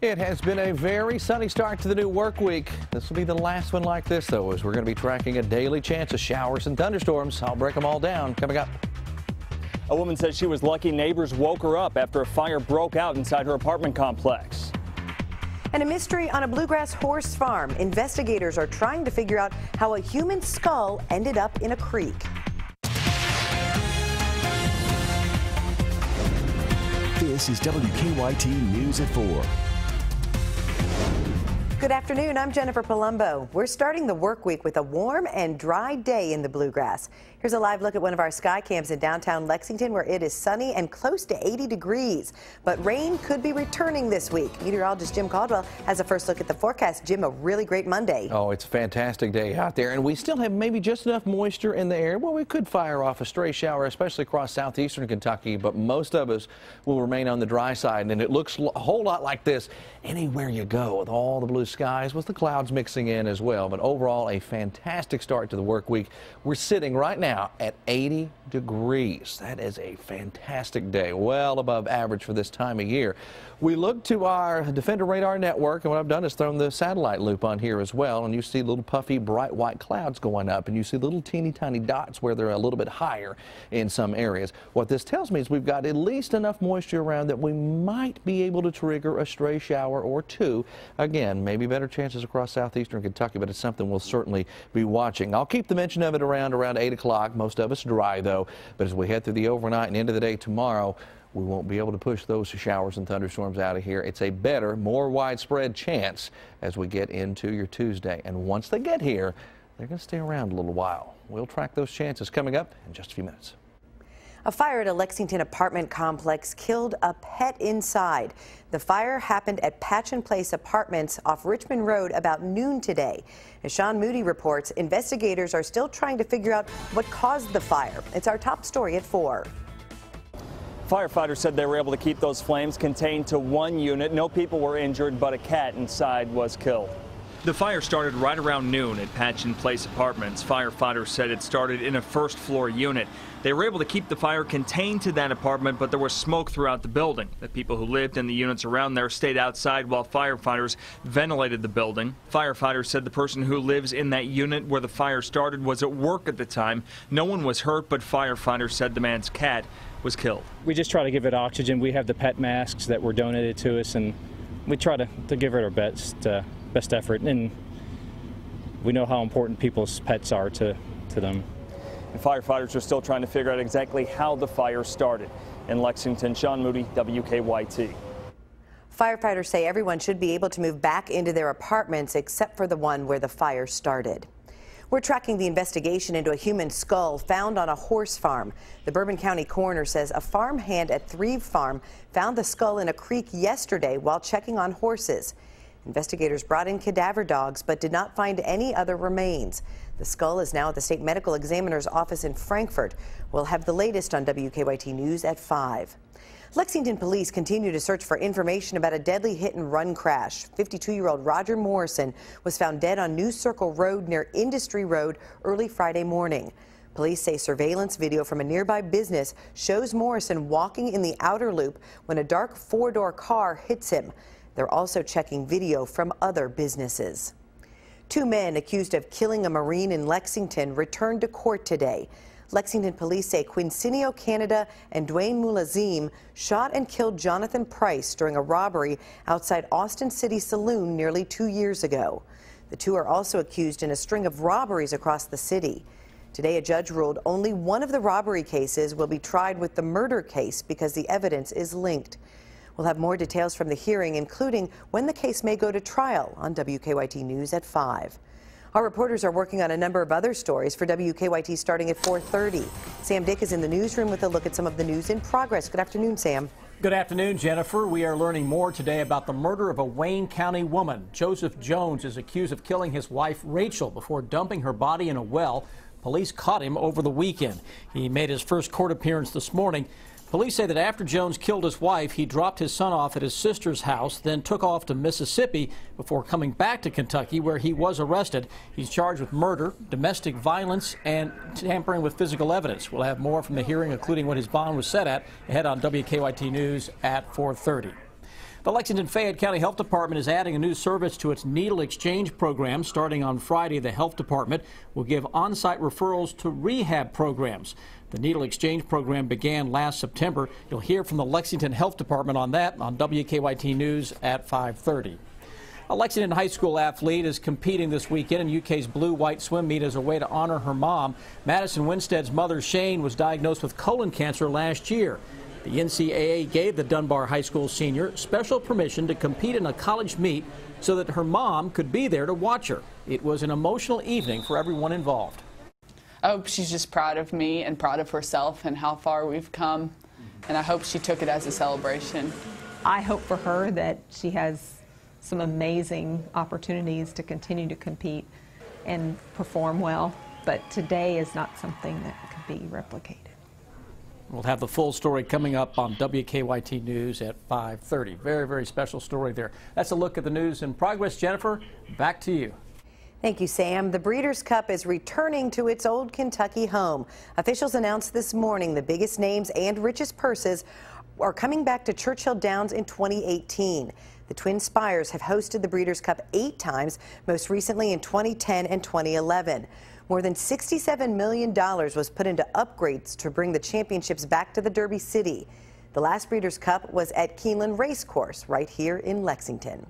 It has been a very sunny start to the new work week. This will be the last one like this, though, as we're going to be tracking a daily chance of showers and thunderstorms. I'll break them all down coming up. A woman says she was lucky neighbors woke her up after a fire broke out inside her apartment complex. And a mystery on a bluegrass horse farm. Investigators are trying to figure out how a human skull ended up in a creek. This is WKYT News at 4. Good afternoon, I'm Jennifer Palumbo. We're starting the work week with a warm and dry day in the bluegrass. Here's a live look at one of our sky cams in downtown Lexington, where it is sunny and close to 80 degrees. But rain could be returning this week. Meteorologist Jim Caldwell has a first look at the forecast. Jim, a really great Monday. Oh, it's a fantastic day out there, and we still have maybe just enough moisture in the air. Well, we could fire off a stray shower, especially across southeastern Kentucky, but most of us will remain on the dry side, and it looks a whole lot like this anywhere you go with all the blue skies with the clouds mixing in as well. But overall, a fantastic start to the work week. We're sitting right now at 80 degrees. That is a fantastic day, well above average for this time of year. We look to our Defender radar network, and what I've done is thrown the satellite loop on here as well, and you see little puffy bright white clouds going up, and you see little teeny tiny dots where they're a little bit higher in some areas. What this tells me is we've got at least enough moisture around that we might be able to trigger a stray shower or two. Again, maybe better chances across southeastern Kentucky, but it's something we'll certainly be watching. I'll keep the mention of it around 8 o'clock. Most of us dry, though, but as we head through the overnight and into the day tomorrow, we won't be able to push those showers and thunderstorms out of here. It's a better, more widespread chance as we get into your Tuesday. And once they get here, they're going to stay around a little while. We'll track those chances coming up in just a few minutes. A fire at a Lexington apartment complex killed a pet inside. The fire happened at Patchen Place Apartments off Richmond Road about noon today. As Sean Moody reports, investigators are still trying to figure out what caused the fire. It's our top story at 4. Firefighters said they were able to keep those flames contained to one unit. No people were injured, but a cat inside was killed. The fire started right around noon at Patchen Place Apartments. Firefighters said it started in a first-floor unit. They were able to keep the fire contained to that apartment, but there was smoke throughout the building. The people who lived in the units around there stayed outside while firefighters ventilated the building. Firefighters said the person who lives in that unit where the fire started was at work at the time. No one was hurt, but firefighters said the man's cat was killed. We just try to give it oxygen. We have the pet masks that were donated to us, and we try to give it our best effort. And we know how important people's pets are to them. And firefighters are still trying to figure out exactly how the fire started. In Lexington, Sean Moody, WKYT. Firefighters say everyone should be able to move back into their apartments except for the one where the fire started. We're tracking the investigation into a human skull found on a horse farm. The Bourbon County coroner says a farmhand at Threve Farm found the skull in a creek yesterday while checking on horses. Investigators brought in cadaver dogs but did not find any other remains. The skull is now at the state medical examiner's office in Frankfort. We'll have the latest on WKYT News at 5. Lexington police continue to search for information about a deadly hit-and-run crash. 52-year-old Roger Morrison was found dead on New Circle Road near Industry Road early Friday morning. Police say surveillance video from a nearby business shows Morrison walking in the outer loop when a dark four-door car hits him. They're also checking video from other businesses. 2 men accused of killing a Marine in Lexington returned to court today. Lexington police say Quincinio Canada and Dwayne Mulazim shot and killed Jonathan Price during a robbery outside Austin City Saloon nearly 2 years ago. The two are also accused in a string of robberies across the city. Today, a judge ruled only one of the robbery cases will be tried with the murder case because the evidence is linked. We'll have more details from the hearing, including when the case may go to trial, on WKYT News at 5. Our reporters are working on a number of other stories for WKYT starting at 4:30. Sam Dick is in the newsroom with a look at some of the news in progress. Good afternoon, Sam. Good afternoon, Jennifer. We are learning more today about the murder of a Wayne County woman. Joseph Jones is accused of killing his wife, Rachel, before dumping her body in a well. Police caught him over the weekend. He made his first court appearance this morning. Police say that after Jones killed his wife, he dropped his son off at his sister's house, then took off to Mississippi before coming back to Kentucky, where he was arrested. He's charged with murder, domestic violence, and tampering with physical evidence. We'll have more from the hearing, including what his bond was set at, ahead on WKYT News at 4:30. The Lexington-Fayette County Health Department is adding a new service to its needle exchange program. Starting on Friday, the health department will give on-site referrals to rehab programs. The needle exchange program began last September. You'll hear from the Lexington Health Department on that on WKYT News at 5:30. A Lexington High School athlete is competing this weekend in UK's blue-white swim meet as a way to honor her mom. Madison Winstead's mother, Shane, was diagnosed with colon cancer last year. The NCAA gave the Dunbar High School senior special permission to compete in a college meet so that her mom could be there to watch her. It was an emotional evening for everyone involved. I hope she's just proud of me and proud of herself and how far we've come, and I hope she took it as a celebration. I hope for her that she has some amazing opportunities to continue to compete and perform well, but today is not something that could be replicated. We'll have the full story coming up on WKYT News at 5:30. Very, very special story there. That's a look at the news in progress. Jennifer, back to you. Thank you, Sam. The Breeders' Cup is returning to its old Kentucky home. Officials announced this morning the biggest names and richest purses are coming back to Churchill Downs in 2018. The Twin Spires have hosted the Breeders' Cup 8 times, most recently in 2010 and 2011. More than $67 million was put into upgrades to bring the championships back to the Derby City. The last Breeders' Cup was at Keeneland Racecourse right here in Lexington.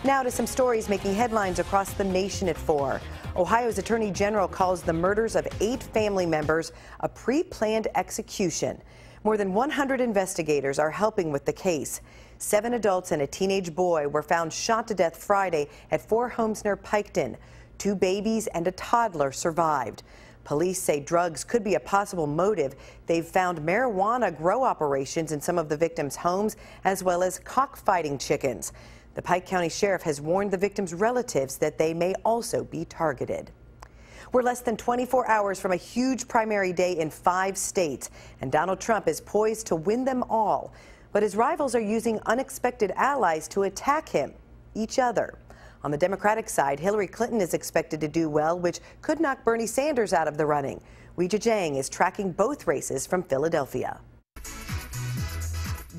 Now to some stories making headlines across the nation at 4. Ohio's Attorney General calls the murders of 8 family members a pre-planned execution. More than 100 investigators are helping with the case. 7 adults and a teenage boy were found shot to death Friday at 4 homes near Piketon. 2 babies and a toddler survived. Police say drugs could be a possible motive. They've found marijuana grow operations in some of the victims' homes, as well as cockfighting chickens. The Pike County Sheriff has warned the victims' relatives that they may also be targeted. We're less than 24 hours from a huge primary day in 5 states, and Donald Trump is poised to win them all. But his rivals are using unexpected allies to attack him, each other. On the Democratic side, Hillary Clinton is expected to do well, which could knock Bernie Sanders out of the running. Weijia Jiang is tracking both races from Philadelphia.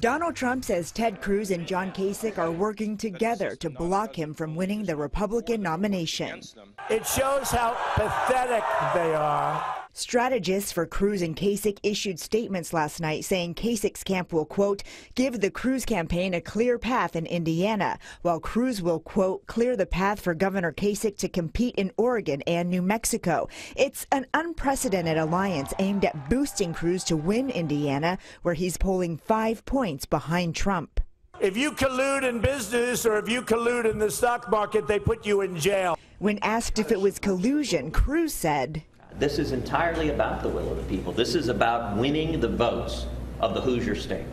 Donald Trump says Ted Cruz and John Kasich are working together to block him from winning the Republican nomination. It shows how pathetic they are. Strategists for Cruz and Kasich issued statements last night saying Kasich's camp will, quote, give the Cruz campaign a clear path in Indiana, while Cruz will, quote, clear the path for Governor Kasich to compete in Oregon and New Mexico. It's an unprecedented alliance aimed at boosting Cruz to win Indiana, where he's polling 5 points behind Trump. If you collude in business or if you collude in the stock market, they put you in jail. When asked if it was collusion, Cruz said, this is entirely about the will of the people. This is about winning the votes of the Hoosier state.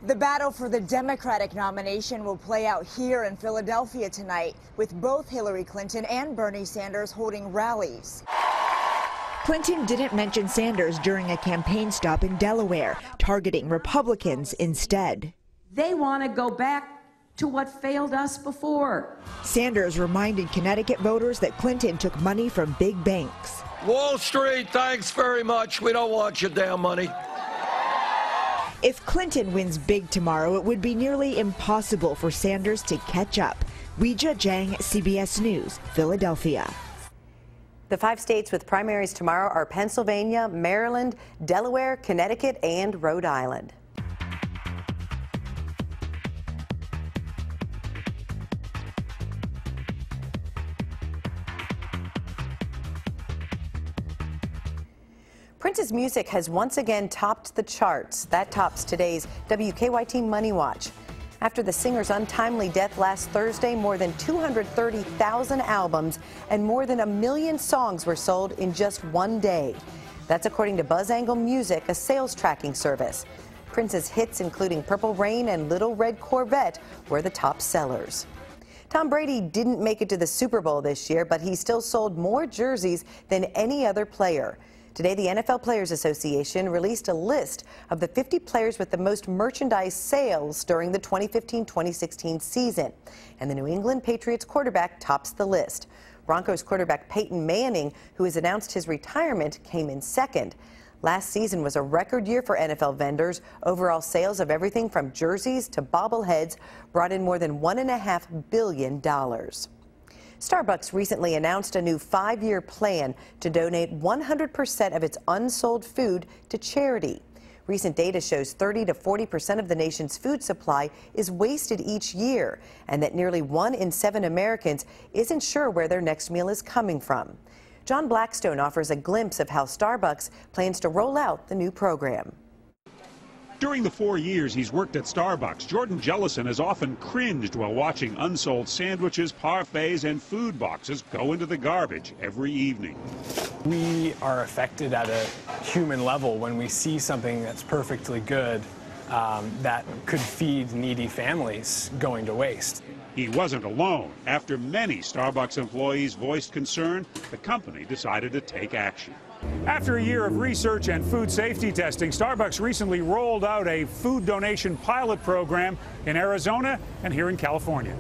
The battle for the Democratic nomination will play out here in Philadelphia tonight, with both Hillary Clinton and Bernie Sanders holding rallies. Clinton didn't mention Sanders during a campaign stop in Delaware, targeting Republicans instead. They want to go back to what failed us before. Sanders reminded Connecticut voters that Clinton took money from big banks. Wall Street, thanks very much. We don't want your damn money. If Clinton wins big tomorrow, it would be nearly impossible for Sanders to catch up. Weijia Jiang, CBS News, Philadelphia. The 5 states with primaries tomorrow are Pennsylvania, Maryland, Delaware, Connecticut, and Rhode Island. Prince's music has once again topped the charts. That tops today's WKYT Money Watch. After the singer's untimely death last Thursday, more than 230,000 albums and more than 1 million songs were sold in just one day. That's according to BuzzAngle Music, a sales tracking service. Prince's hits, including Purple Rain and Little Red Corvette, were the top sellers. Tom Brady didn't make it to the Super Bowl this year, but he still sold more jerseys than any other player. Today, the NFL Players Association released a list of the 50 players with the most merchandise sales during the 2015-2016 season, and the New England Patriots quarterback tops the list. Broncos quarterback Peyton Manning, who has announced his retirement, came in second. Last season was a record year for NFL vendors. Overall sales of everything from jerseys to bobbleheads brought in more than $1.5 billion. Starbucks recently announced a new 5-year plan to donate 100% of its unsold food to charity. Recent data shows 30 to 40% of the nation's food supply is wasted each year, and that nearly 1 in 7 Americans isn't sure where their next meal is coming from. John Blackstone offers a glimpse of how Starbucks plans to roll out the new program. During the 4 years he's worked at Starbucks, Jordan Jellison has often cringed while watching unsold sandwiches, parfaits, and food boxes go into the garbage every evening. We are affected at a human level when we see something that's perfectly good that could feed needy families going to waste. He wasn't alone. After many Starbucks employees voiced concern, the company decided to take action. After a year of research and food safety testing, Starbucks recently rolled out a food donation pilot program in Arizona and here in California.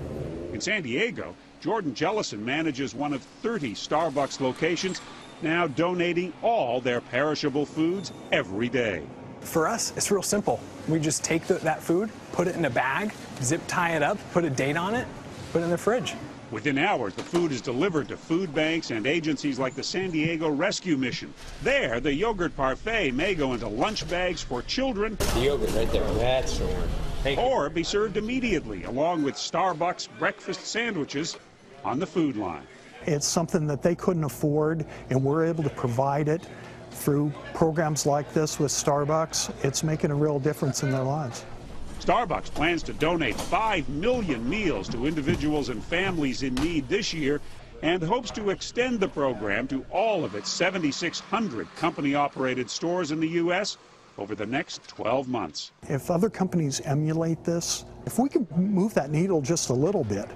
In San Diego, Jordan Jellison manages one of 30 Starbucks locations, now donating all their perishable foods every day. For us, it's real simple. We just take that food, put it in a bag, zip tie it up, put a date on it, put it in the fridge. Within hours, the food is delivered to food banks and agencies like the San Diego Rescue Mission. There, the yogurt parfait may go into lunch bags for children. The yogurt right there, that's the one. Or be served immediately, along with Starbucks breakfast sandwiches on the food line. It's something that they couldn't afford, and we're able to provide it through programs like this with Starbucks. It's making a real difference in their lives. Starbucks plans to donate 5 million meals to individuals and families in need this year and hopes to extend the program to all of its 7,600 company-operated stores in the U.S. over the next 12 months. If other companies emulate this, if we can move that needle just a little bit,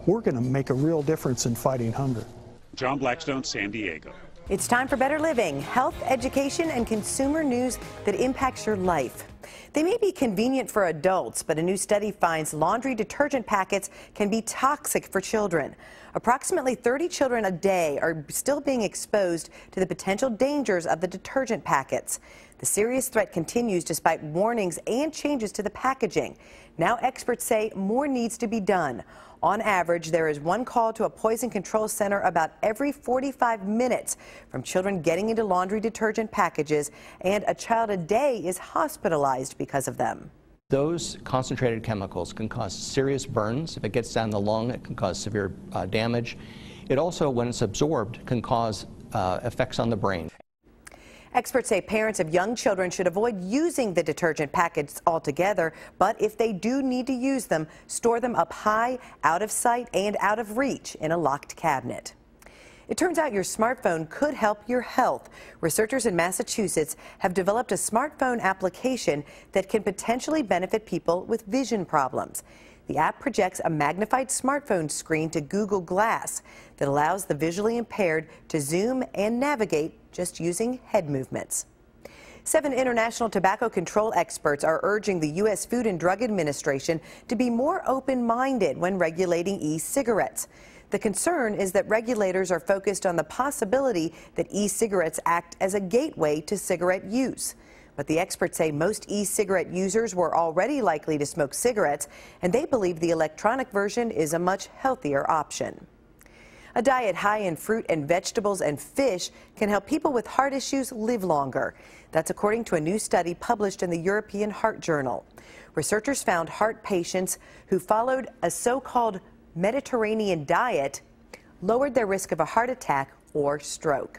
we're going to make a real difference in fighting hunger. John Blackstone, San Diego. It's time for Better Living, health, education, and consumer news that impacts your life. They may be convenient for adults, but a new study finds laundry detergent packets can be toxic for children. Approximately 30 children a day are still being exposed to the potential dangers of the detergent packets. The serious threat continues despite warnings and changes to the packaging. Now experts say more needs to be done. On average, there is one call to a poison control center about every 45 minutes from children getting into laundry detergent packages, and a child a day is hospitalized because of them. Those concentrated chemicals can cause serious burns. If it gets down the lung, it can cause severe damage. It also, when it's absorbed, can cause effects on the brain. Experts say parents of young children should avoid using the detergent packets altogether, but if they do need to use them, store them up high, out of sight, and out of reach in a locked cabinet. It turns out your smartphone could help your health. Researchers in Massachusetts have developed a smartphone application that can potentially benefit people with vision problems. The app projects a magnified smartphone screen to Google Glass that allows the visually impaired to zoom and navigate just using head movements. 7 international tobacco control experts are urging the U.S. Food and Drug Administration to be more open-minded when regulating e-cigarettes. The concern is that regulators are focused on the possibility that e-cigarettes act as a gateway to cigarette use. But the experts say most e-cigarette users were already likely to smoke cigarettes, and they believe the electronic version is a much healthier option. A diet high in fruit and vegetables and fish can help people with heart issues live longer. That's according to a new study published in the European Heart Journal. Researchers found heart patients who followed a so-called Mediterranean diet lowered their risk of a heart attack or stroke.